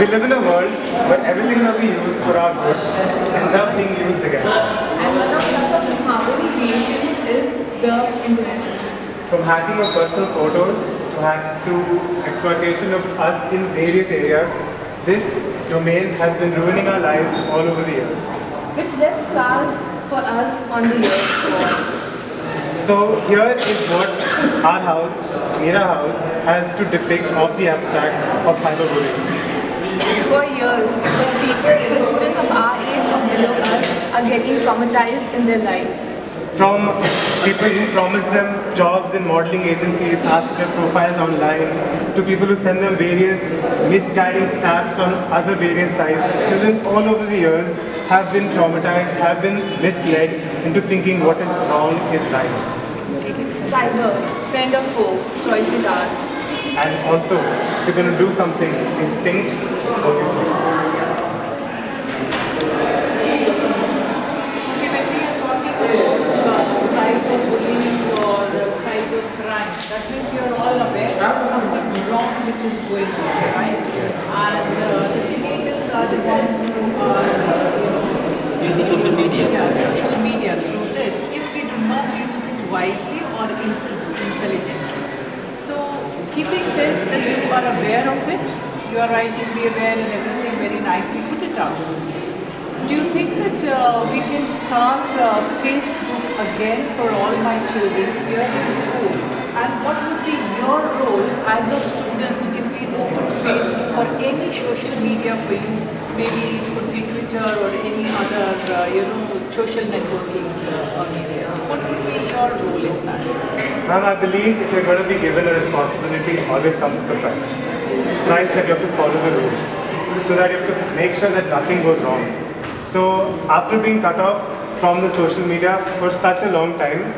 We live in a world where everything that we use for our good ends up being used against us. And one of such of this harmony creations is the internet. From hacking of personal photos to exploitation of us in various areas, this domain has been ruining our lives all over the years. Which left scars for us on the earth. So here is what our house, Mera House, has to depict of the abstract of cyberbullying. For years, the students of our age or below us are getting traumatized in their life. From people who promise them jobs in modeling agencies, ask their profiles online, to people who send them various misguiding snaps on other various sites, children all over the years have been traumatized, have been misled into thinking what is wrong is right. Cyber, friend or foe, choice is ours. And also, if you're going to do something, is think before you do. When we are talking about cyberbullying or cybercrime, that means you are all aware of something wrong which is going on, right? And the teenagers are the ones who are use the social media. Yeah, social media through this. If we do not use it wisely or intelligently. So keeping this that you are aware of it, you are writing be aware and everything very nicely, put it out. Do you think that we can start Facebook again for all my children here in school? And what would be your role as a student if we open Facebook or any social media for you? Maybe it could be Twitter or any other, social networking areas. What would be your role in that? Ma'am, I believe if you're going to be given a responsibility, it always comes with a price. Price that you have to follow the rules, so that you have to make sure that nothing goes wrong. So after being cut off from the social media for such a long time,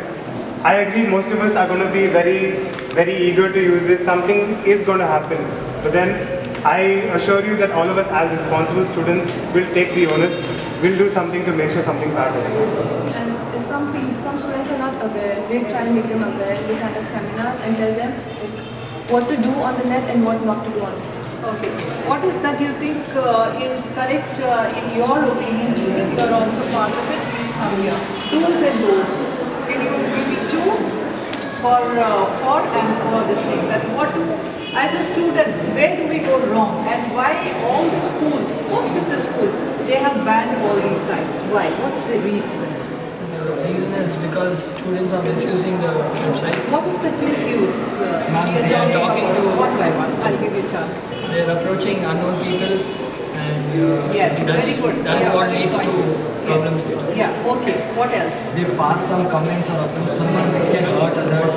I agree most of us are going to be very, very eager to use it. Something is going to happen. But then I assure you that all of us as responsible students will take the onus, will do something to make sure something bad doesn't happen. And if some students are not aware, they try and make them aware. They conduct seminars and tell them what to do on the net and what not to do on the net. Okay. What is that you think is correct in your opinion? You are also part of it. Please come here. Do's and don'ts. Can you give me two for and for this thing? That what do, as a student, where do we go wrong and why all the schools, most of the schools, they have banned all these sites? Why? What's the reason? The reason is because students are misusing the websites. What is that misuse? They are talking to one by one. I'll give you a chance. They are approaching unknown people, and Yes, very good. That is what leads to problems later. Yeah. Okay. What else? They pass some comments or upload something which can hurt others.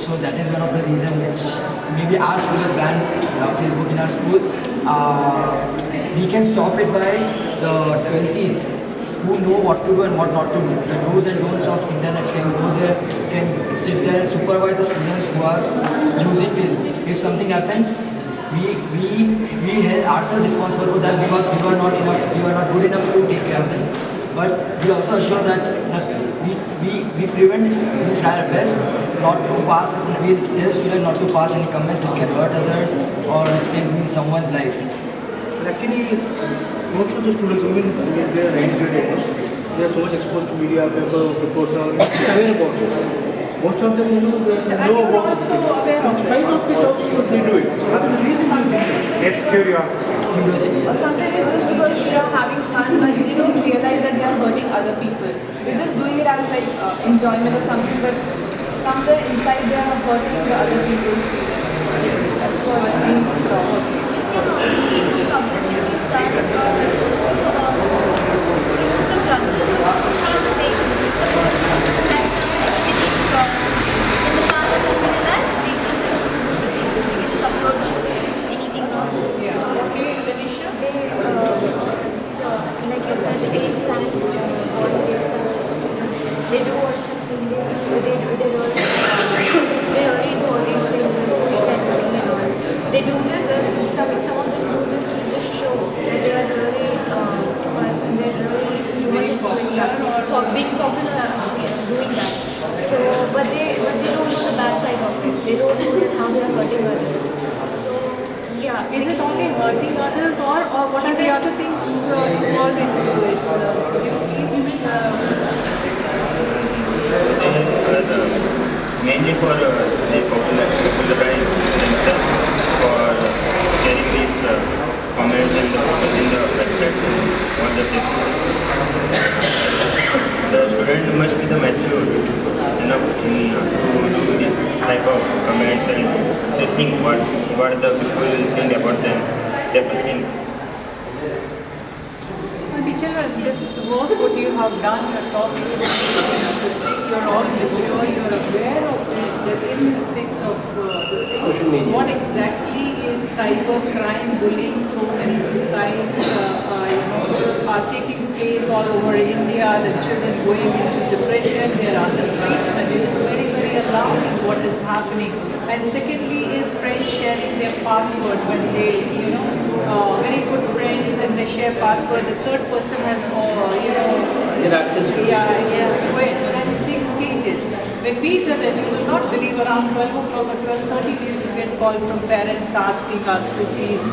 So that is one of the reasons which maybe our school has banned Facebook in our school. We can stop it by the 12th who know what to do and what not to do. The do's and don'ts of internet can go there, can sit there and supervise the students who are using Facebook. If something happens, we held ourselves responsible for that because we were not good enough to take care of them. But we also assure that we prevent, we try our best not to pass, we tell students not to pass any comments which can hurt others or which can ruin someone's life. Actually, most of the students, even if they are educated, they are so much exposed to media, papers, reports, and aware about this. Most of them, they know about it. In spite of this, also they do it. What is the reason you do it? It's curiosity. Or sometimes it's just because they are having fun but they don't realize that they are hurting other people. They're just doing it as like enjoyment or something, but somewhere inside they are hurting the other people's feelings. That's what we need to stop. It can also be for publicity stunt to remove the grudges of things like suppose that editing in the past has been that they can just upload anything wrong. Yeah. Okay, Tanisha. Like you said, 8th standard boys, 8th standard students, they do all such things. They really do all these things, the social networking and all. They do this, and some of them do this to just show that they are really, too much into being popular doing that. So, but they don't know the bad side of it. They don't know that how they are hurting others. So, yeah. Is it only hurting others, or what are the other things involved into it? Could you please, mainly for they popularize themselves for sharing these comments and the photos in the websites and on the Facebook. The student must be the mature enough to do this type of comments and to think what the people will think about them. They have to think. Nikhil, this work what you have done, you're talking about this thing, you're all mature, you're aware of the impact of this thing. Social media. What exactly is cyber crime, bullying, so many suicides, are taking place all over India, the children going into depression, they are under treatment. It is very, very alarming what is happening. And secondly is friends sharing their password when they, very good friends and they share password. The third person has, Get access to it. yes, when things changes. When we did it, you will not believe around 12 o'clock or 12:30 we used to get call from parents asking us to please,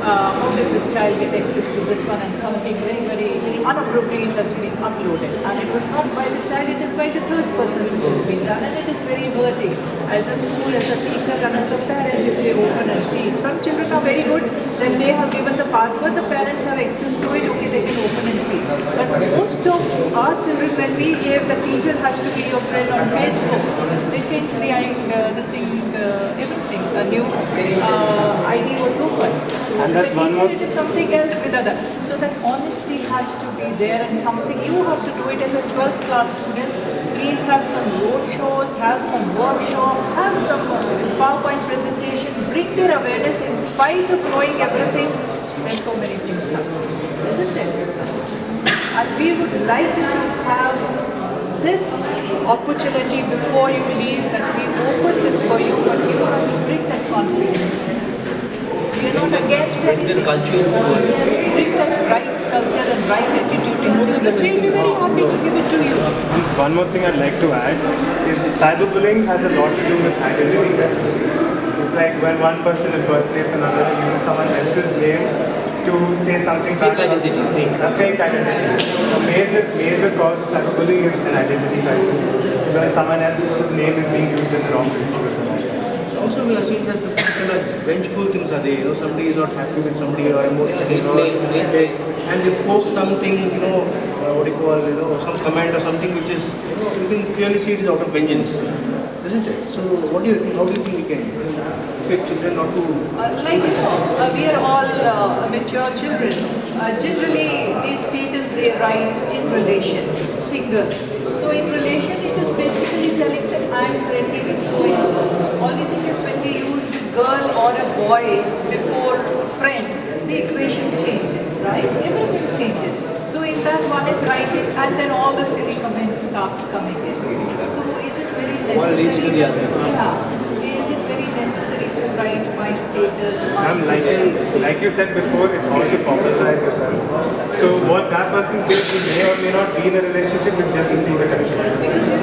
how did this child get access to this one, and something very, very, very inappropriate has been uploaded. And it was not by the child, it is by the third person which has been done, and it is very hurting. As a school, as a teacher, and as a parent, if they open and see it. Some children are very good, then they have given the password, the parents have access to it, okay, they can open and see. But most of our children, when we gave the teacher has to be your friend on Facebook, they changed this thing, everything. A new ID was open. So And that's one more. it is something else with other. So that honesty has to be there, and something you have to do it as a 12th class students. Please have some road shows, have some workshop, have some PowerPoint presentation, bring their awareness in spite of knowing everything. There's so many things happening, isn't it? And we would like you to have this opportunity before you leave, that we open this for you, but you have to bring that confidence. We are not against Bring the anything. culture forward. Yes, bring that right culture and right attitude in children. We'll be very happy to give it to you. One more thing I'd like to add is cyberbullying has a lot to do with identity crisis. It's like when one person impersonates another, uses someone else's name to say something Fake bad. identity, fake. A fake identity. A major cause of cyberbullying is an identity crisis. So when someone else's name is being used in the wrong way. Also, we are seeing that some kind of vengeful things are there. Somebody is not happy with somebody or emotionally hurt, and they post something, what do you call, some comment or something which is, you can clearly see it is out of vengeance, isn't it? So, what do you think? How do you think we can get children not to? We are all mature children. Generally, these status they write in relation, single. So in relation, it is basically telling that I am friendly with so and so. Only thing is when we use the girl or a boy before friend, the equation changes, right? Everything changes. So in that one is writing, and then all the silly comments starts coming in. So is it very necessary? One leads to the other. Yeah. Is it very necessary to write my status? Ma'am, like you said before, it's all to popularize yourself. So what that person says, he may or may not be in a relationship with just to see the attention. Because it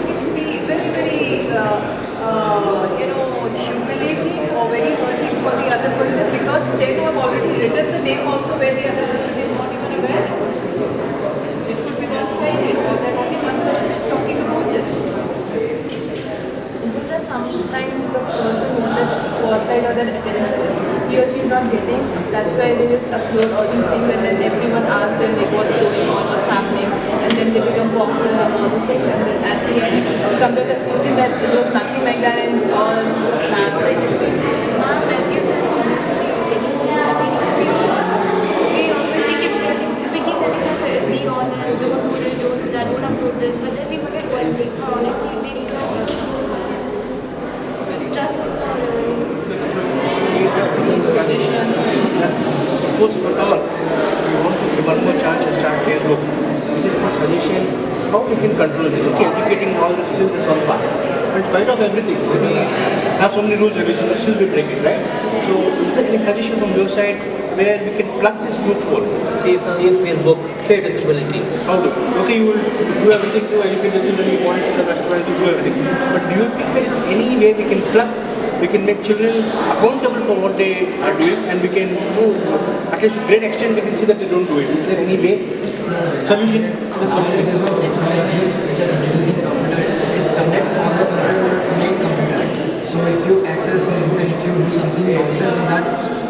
can be very, very humiliating or very hurting for the other person, because they have already written the name also where the other person is not even aware. It could be one-sided, or that only one person is talking about it. Is it that sometimes the person wants that spotlight or that attention which he or she is not getting? That's why they just upload all these things, and then everyone asks them like what's going on, what's happening, and then they become popular and all these things, and then at the end come to the conclusion that it was nothing like that and it's all planned. Ma'am, as you said, honesty, they need to be honest. We keep telling that be honest, don't do this, don't do that, don't upload this, but then we forget one thing. For honesty, they need to have trust is Any suggestion that suppose if at all we want to give one more chance to start Facebook, is there any suggestion how we can control it? Okay, educating all the children is one part. But in spite of everything, we have so many rules and regulations, but still we break it, right? So is there any suggestion from your side where we can plug this loophole? Safe Facebook, safe visibility. How do? Okay, you will do everything to educate the children, you monitor the restaurant, you do everything. But do you think there is any way we can plug we can make children accountable for what they are doing, and we can, at least to a great extent, we can see that they don't do it. Is there any way? Solution? There is one technology which is introducing computer. It connects all the computer main computer. So if you access Facebook and if you do something nonsense on that,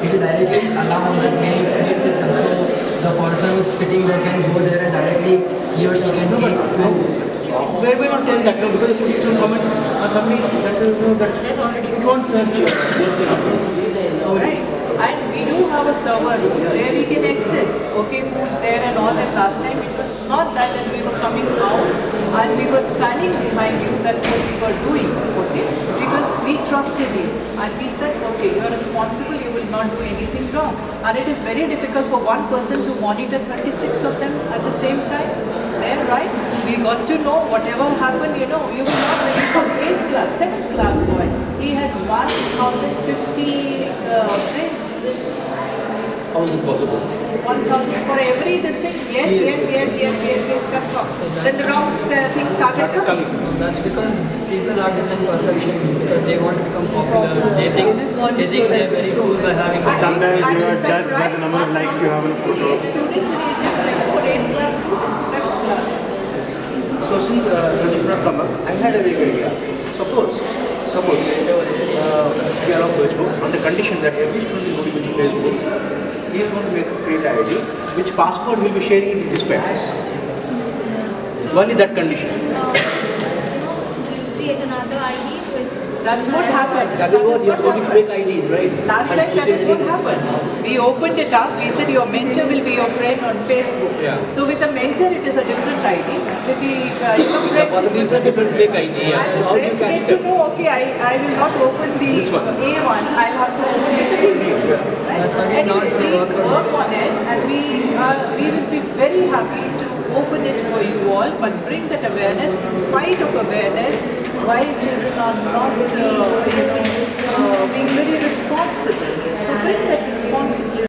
it will directly alarm on that main system. So the person who's sitting there can go there and directly he or she can take. Why we not tell that? No, because if you comment something that it won't search those things. Right. And we do have a server room where we can access, okay, who's there and all that. Last time it was not that we were coming out and we were standing behind you that what we were doing, okay, because we trusted you and we said, okay, you are responsible, you will not do anything wrong. And it is very difficult for one person to monitor 26 of them at the same time. There, right? We got to know whatever happened, you will not ready for 8th class, 7th class boy. He had 1,050 friends. How is it possible? 1,000 for every this thing. Yes, confirm. Then the wrong things started coming. That's because people have different perceptions because they want to become popular. They think they're very cool by having a Sometimes you are judged by the number of likes you have on a photo. Students in ages 7th or 8th class, 7th class. So since you not come up, I had a big idea. Suppose we are on Facebook on the condition that every student is going to be Facebook, he is going to create an ID which passport will be sharing in his parents. Only that condition. Create another ID with. That's what happened. That is what you are going to make IDs, right? Last time that is what happened. We opened it up, we said your mentor will be your friend on Facebook. Yeah. So with the mentor it is a different ID. With the friends, different fake ID. and the How do you friends catch get to them? know, okay, I will not open the This one. A1, I'll have to open it the B. Right? That's again not Anyway, the please work work on it and we will be very happy to open it for you all, but bring that awareness. In spite of awareness, why children are not